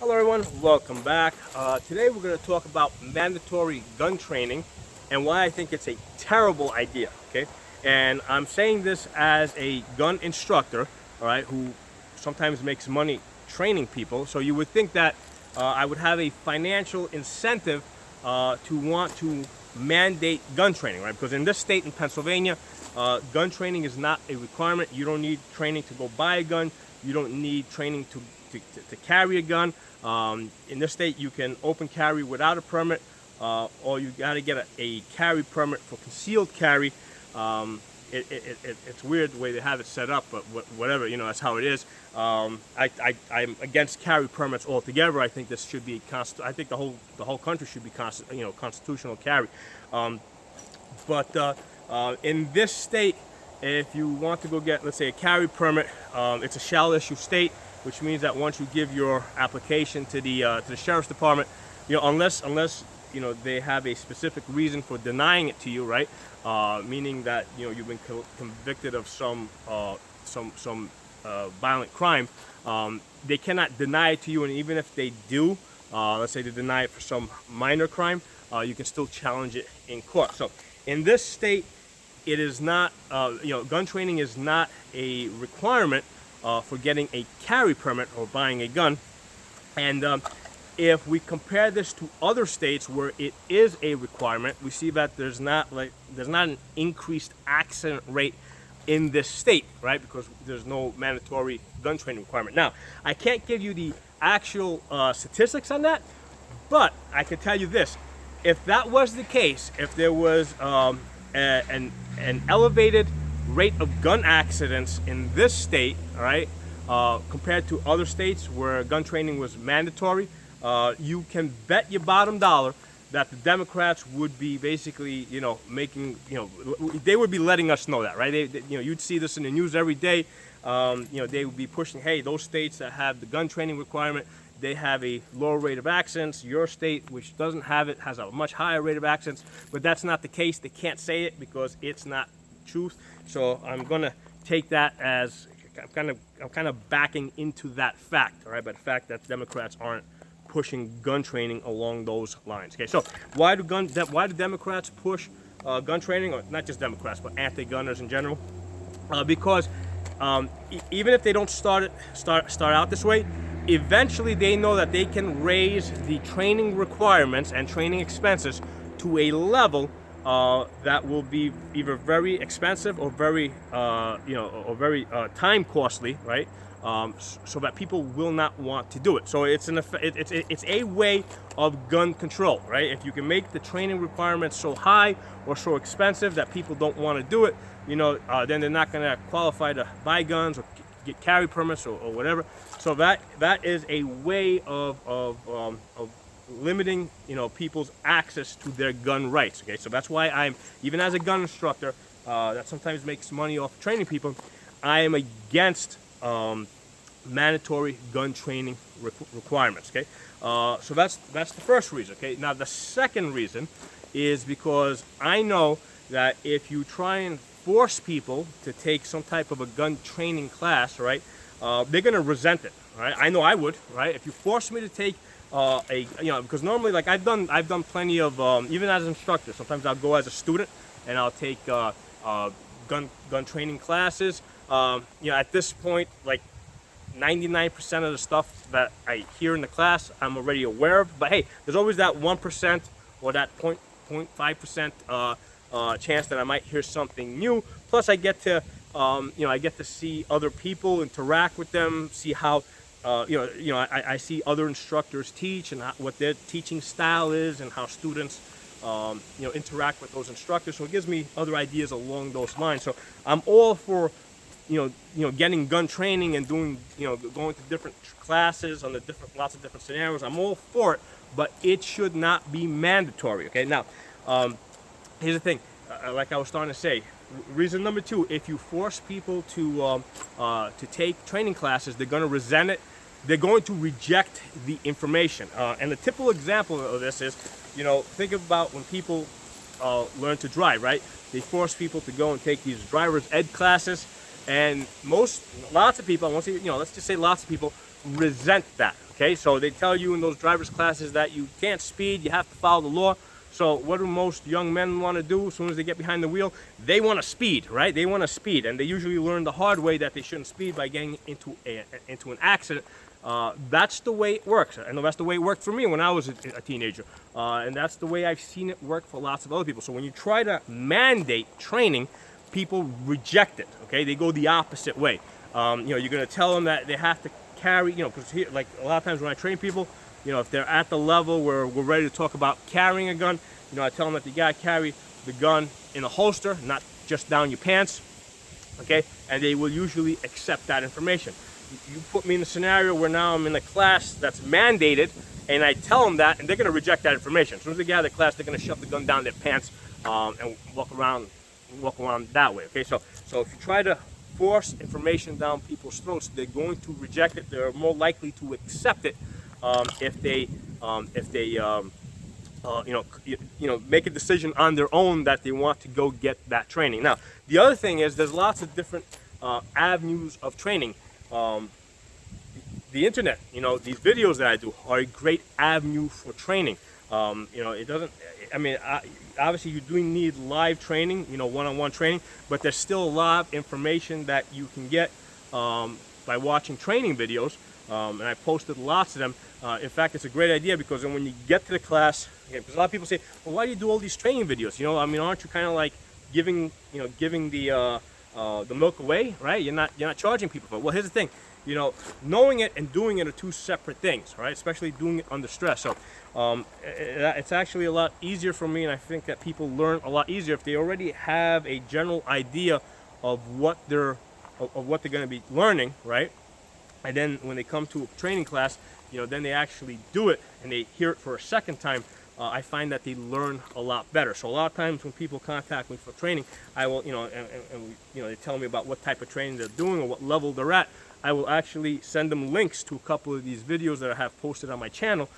Hello everyone, welcome back. Today we're going to talk about mandatory gun training and why I think it's a terrible idea, okay? And I'm saying this as a gun instructor, all right, who sometimes makes money training people. So you would think that I would have a financial incentive to want to mandate gun training, right? Because in this state, in Pennsylvania, gun training is not a requirement. You don't need training to go buy a gun. You don't need training to carry a gun. In this state, you can open carry without a permit, or you got to get a carry permit for concealed carry. It's weird the way they have it set up, but whatever, that's how it is. I'm against carry permits altogether. I think this should be I think the whole country should be constitutional carry. But in this state, if you want to go get, let's say, a carry permit, it's a shall issue state, which means that once you give your application to the sheriff's department, unless they have a specific reason for denying it to you, right? Meaning that you've been convicted of some violent crime, they cannot deny it to you. And even if they do, let's say they deny it for some minor crime, you can still challenge it in court. So in this state, it is not, gun training is not a requirement for getting a carry permit or buying a gun. And if we compare this to other states where it is a requirement, we see that there's not an increased accident rate in this state, right? Because there's no mandatory gun training requirement. Now, I can't give you the actual statistics on that, but I can tell you this: if that was the case, if there was an elevated rate of gun accidents in this state, all right, compared to other states where gun training was mandatory, you can bet your bottom dollar that the Democrats would be basically, making, they would be letting us know that, right? You'd see this in the news every day. They would be pushing, hey, those states that have the gun training requirement, they have a lower rate of accidents. Your state, which doesn't have it, has a much higher rate of accidents. But that's not the case. They can't say it because it's not truth. So I'm gonna take that as I'm kind of backing into that fact, all right? But the fact that Democrats aren't pushing gun training along those lines. Okay, so why do Democrats push gun training, or not just Democrats, but anti-gunners in general? Because even if they don't start out this way, eventually they know that they can raise the training requirements and training expenses to a level that will be either very expensive or very time costly, right? So that people will not want to do it. So it's a way of gun control, right? If you can make the training requirements so high or so expensive that people don't want to do it, then they're not going to qualify to buy guns or get carry permits or whatever. So that is a way of limiting people's access to their gun rights. Okay, so that's why I'm, even as a gun instructor that sometimes makes money off training people, I am against mandatory gun training requirements. Okay, so that's the first reason. Okay, now the second reason is because I know that if you try and force people to take some type of a gun training class, right, they're gonna resent it. Right, I know I would. Right, if you force me to take because normally, like I've done plenty of even as an instructor. Sometimes I'll go as a student and I'll take gun training classes. At this point, like 99% of the stuff that I hear in the class, I'm already aware of. But hey, there's always that 1% or that 0.5% chance that I might hear something new. Plus, I get to see other people, interact with them, see how. I see other instructors teach and what their teaching style is and how students, interact with those instructors. So it gives me other ideas along those lines. So I'm all for, getting gun training and doing, going to different classes on lots of different scenarios. I'm all for it, but it should not be mandatory. Okay. Now, here's the thing. Like I was starting to say, reason number two: if you force people to take training classes, they're going to resent it. They're going to reject the information. And the typical example of this is, think about when people learn to drive, right? They force people to go and take these driver's ed classes. And lots of people, I won't say, let's just say lots of people resent that. Okay, so they tell you in those driver's classes that you can't speed, you have to follow the law. So what do most young men want to do as soon as they get behind the wheel? They want to speed, right? They want to speed, and they usually learn the hard way that they shouldn't speed by getting into an accident. That's the way it works, and that's the way it worked for me when I was a teenager, and that's the way I've seen it work for lots of other people. So when you try to mandate training, people reject it. Okay, they go the opposite way. You're going to tell them that they have to carry, because like a lot of times when I train people, if they're at the level where we're ready to talk about carrying a gun, I tell them that you gotta carry the gun in a holster, not just down your pants. Okay, and they will usually accept that information. You put me in a scenario where now I'm in a class that's mandated, and I tell them that, and they're gonna reject that information. As soon as they get out of the class, they're gonna shove the gun down their pants and walk around that way. Okay, so if you try to force information down people's throats, they're going to reject it. They're more likely to accept it if they make a decision on their own that they want to go get that training. Now, the other thing is there's lots of different avenues of training. The internet, these videos that I do are a great avenue for training. It doesn't, obviously you do need live training, one-on-one training, but there's still a lot of information that you can get by watching training videos, and I posted lots of them. In fact, it's a great idea because then when you get to the class, because a lot of people say, well, why do you do all these training videos? Aren't you kind of like giving the milk away, right? You're not charging people for it. Well, here's the thing, knowing it and doing it are two separate things, right? Especially doing it under stress. So it's actually a lot easier for me, and I think that people learn a lot easier if they already have a general idea of what they're going to be learning, right? And then when they come to a training class, then they actually do it and they hear it for a second time. I find that they learn a lot better. So a lot of times when people contact me for training, I will, they tell me about what type of training they're doing or what level they're at. I will actually send them links to a couple of these videos that I have posted on my channel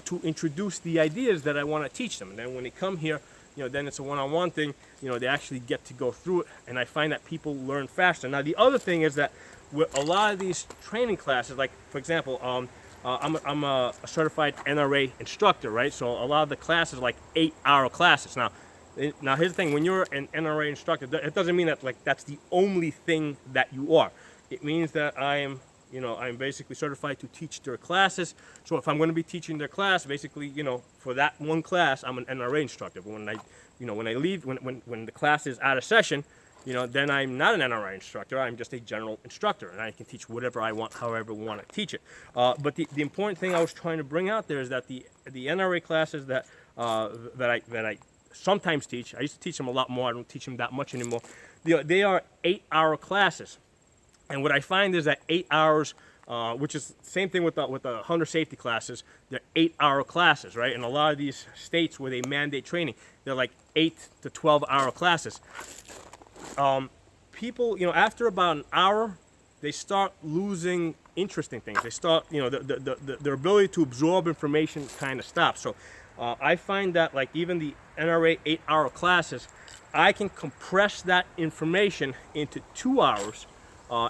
to introduce the ideas that I want to teach them. And then when they come here, then it's a one-on-one thing. They actually get to go through it, and I find that people learn faster. Now, the other thing is that with a lot of these training classes, like for example, I'm a certified NRA instructor, right? So a lot of the classes are like 8-hour classes. Now here's the thing: when you're an NRA instructor, it doesn't mean that that's the only thing that you are. It means that I'm basically certified to teach their classes. So if I'm going to be teaching their class, basically, for that one class, I'm an NRA instructor. But when I leave, when the class is out of session, then I'm not an NRA instructor. I'm just a general instructor, and I can teach whatever I want, however I want to teach it. But the important thing I was trying to bring out there is that the NRA classes that I sometimes teach, I used to teach them a lot more. I don't teach them that much anymore. They are 8-hour classes. And what I find is that 8 hours, which is the same thing with the hunter safety classes, they're 8-hour classes, right? And a lot of these states where they mandate training, they're like 8 to 12-hour classes. People, after about an hour, they start losing interest in things. They start, their ability to absorb information kind of stops. So I find that like even the NRA 8-hour classes, I can compress that information into 2 hours.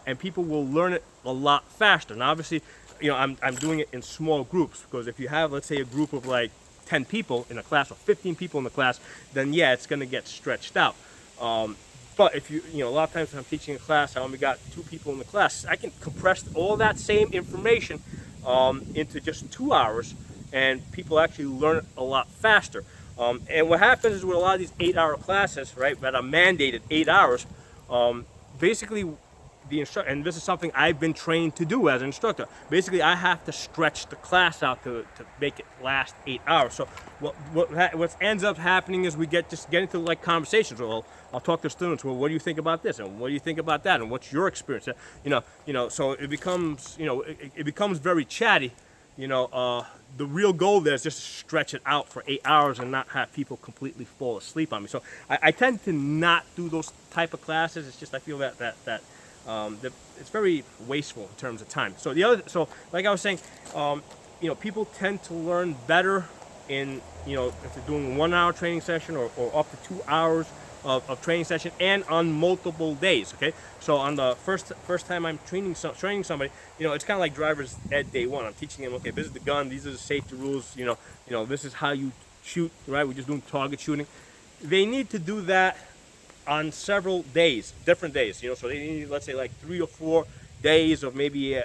And people will learn it a lot faster. Now, obviously, I'm doing it in small groups because if you have, let's say, a group of like 10 people in a class or 15 people in the class, then yeah, it's going to get stretched out. But if a lot of times when I'm teaching a class, I only got 2 people in the class. I can compress all that same information into just 2 hours, and people actually learn it a lot faster. And what happens is with a lot of these 8-hour classes, right, that are mandated 8 hours, basically. And this is something I've been trained to do as an instructor. Basically, I have to stretch the class out to make it last 8 hours. So what ends up happening is we get into like conversations. Well, I'll talk to students. Well, what do you think about this? And what do you think about that? And what's your experience? So it becomes it becomes very chatty. The real goal there is just to stretch it out for 8 hours and not have people completely fall asleep on me. So I tend to not do those type of classes. It's just I feel that it's very wasteful in terms of time. So like I was saying, people tend to learn better in if they're doing a 1-hour training session or up to 2 hours of training session and on multiple days. Okay, so on the first time I'm training somebody, it's kind of like driver's ed day one. I'm teaching them, okay, this is the gun, these are the safety rules. This is how you shoot, right? We're just doing target shooting. They need to do that on several days, different days. So they need, let's say, like 3 or 4 days of maybe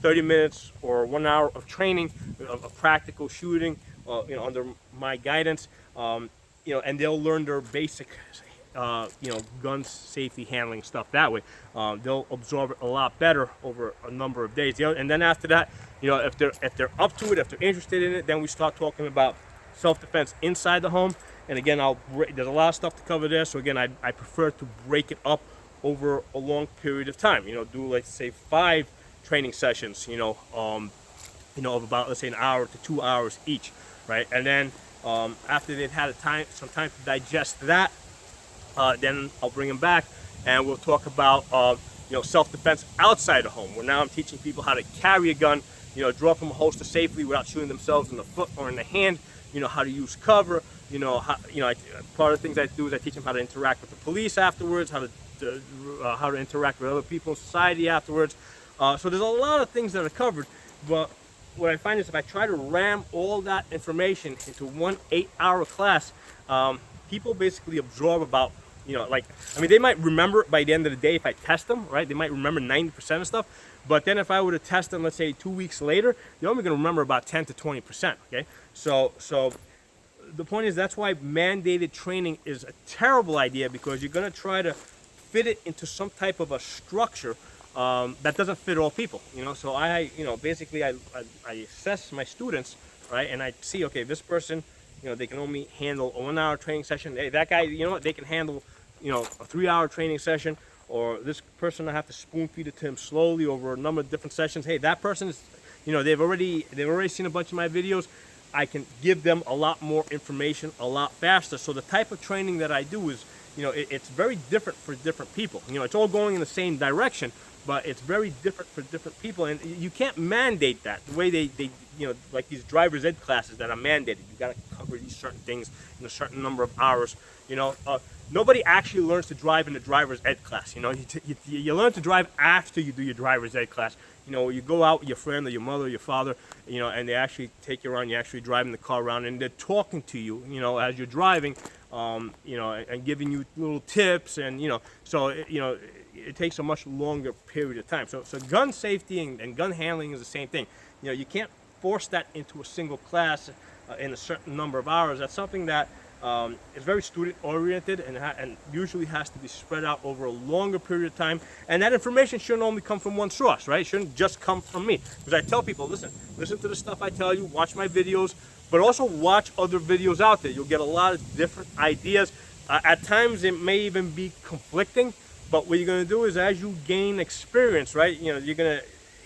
30 minutes or 1 hour of training of practical shooting, under my guidance. And they'll learn their basic, gun safety handling stuff that way. They'll absorb it a lot better over a number of days. And then after that, if they're up to it, if they're interested in it, then we start talking about self-defense inside the home. And again, there's a lot of stuff to cover there. So again, I prefer to break it up over a long period of time. Do, like, say 5 training sessions. Of about, let's say, an hour to 2 hours each, right? And then after they've had some time to digest that, then I'll bring them back and we'll talk about self-defense outside the home. Where now I'm teaching people how to carry a gun, draw from a holster safely without shooting themselves in the foot or in the hand. How to use cover. Part of the things I do is I teach them how to interact with the police afterwards, how to interact with other people in society afterwards. So there's a lot of things that are covered, but what I find is if I try to ram all that information into one 8-hour class, people basically absorb about, they might remember by the end of the day if I test them, right? They might remember 90% of stuff, but then if I were to test them, let's say 2 weeks later, they're only going to remember about 10 to 20%, okay? So the point is, that's why mandated training is a terrible idea, because you're going to try to fit it into some type of a structure that doesn't fit all people. So basically I assess my students, right, and I see, okay, this person, they can only handle a 1-hour training session. Hey, that guy, they can handle a 3-hour training session. Or this person, I have to spoon feed it to him slowly over a number of different sessions. Hey, that person is, they've already seen a bunch of my videos. I can give them a lot more information a lot faster. So the type of training that I do is, it's very different for different people. It's all going in the same direction, but it's very different for different people. And you can't mandate that the way they like these driver's ed classes that are mandated. You got to cover these certain things in a certain number of hours. Nobody actually learns to drive in a driver's ed class. You learn to drive after you do your driver's ed class. You go out with your friend or your mother or your father, and they actually take you around. You're actually driving the car around, and they're talking to you, as you're driving, and giving you little tips, and so it takes a much longer period of time. So gun safety and gun handling is the same thing. You can't force that into a single class in a certain number of hours. That's something that is very student oriented and usually has to be spread out over a longer period of time. And that information shouldn't only come from one source, right? It shouldn't just come from me. Because I tell people, listen to the stuff I tell you, watch my videos, but also watch other videos out there. You'll get a lot of different ideas. At times it may even be conflicting, but what you're going to do is, as you gain experience, right, you're going to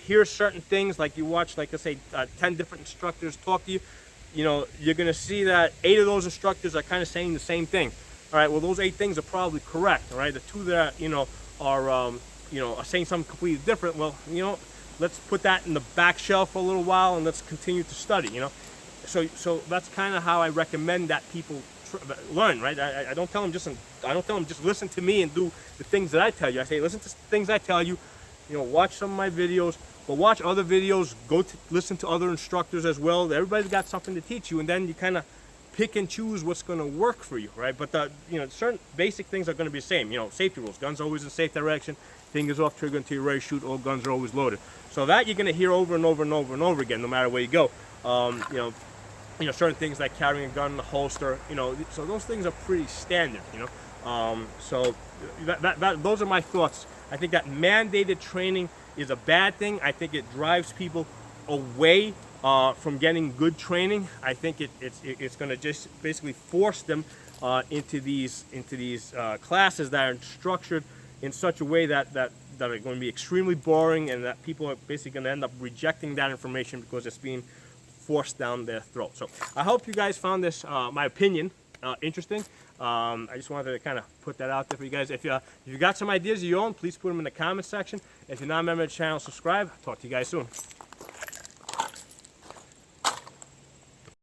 hear certain things, like you watch, like I say, 10 different instructors talk to you. You're going to see that 8 of those instructors are kind of saying the same thing. All right, well, those 8 things are probably correct. All right, the 2 that are saying something completely different. Well, let's put that in the back shelf for a little while and let's continue to study. So that's kind of how I recommend that people learn. Right, I don't tell them just listen to me and do the things that I tell you. I say listen to the things I tell you. Watch some of my videos. But watch other videos, listen to other instructors as well. Everybody's got something to teach you, and then you kind of pick and choose what's going to work for you, right? But certain basic things are going to be the same. Safety rules: guns always in safe direction, fingers off trigger until you're ready to shoot. All guns are always loaded. So that you're going to hear over and over and over and over again, no matter where you go. Certain things like carrying a gun in the holster. So those things are pretty standard. So those are my thoughts. I think that mandated training is a bad thing. I think it drives people away from getting good training. I think it's going to just basically force them into these classes that are structured in such a way that are going to be extremely boring, and that people are basically going to end up rejecting that information because it's being forced down their throat. So I hope you guys found this, my opinion, interesting. I just wanted to kind of put that out there for you guys. If you got some ideas of your own, please put them in the comment section. If you're not a member of the channel, subscribe. Talk to you guys soon.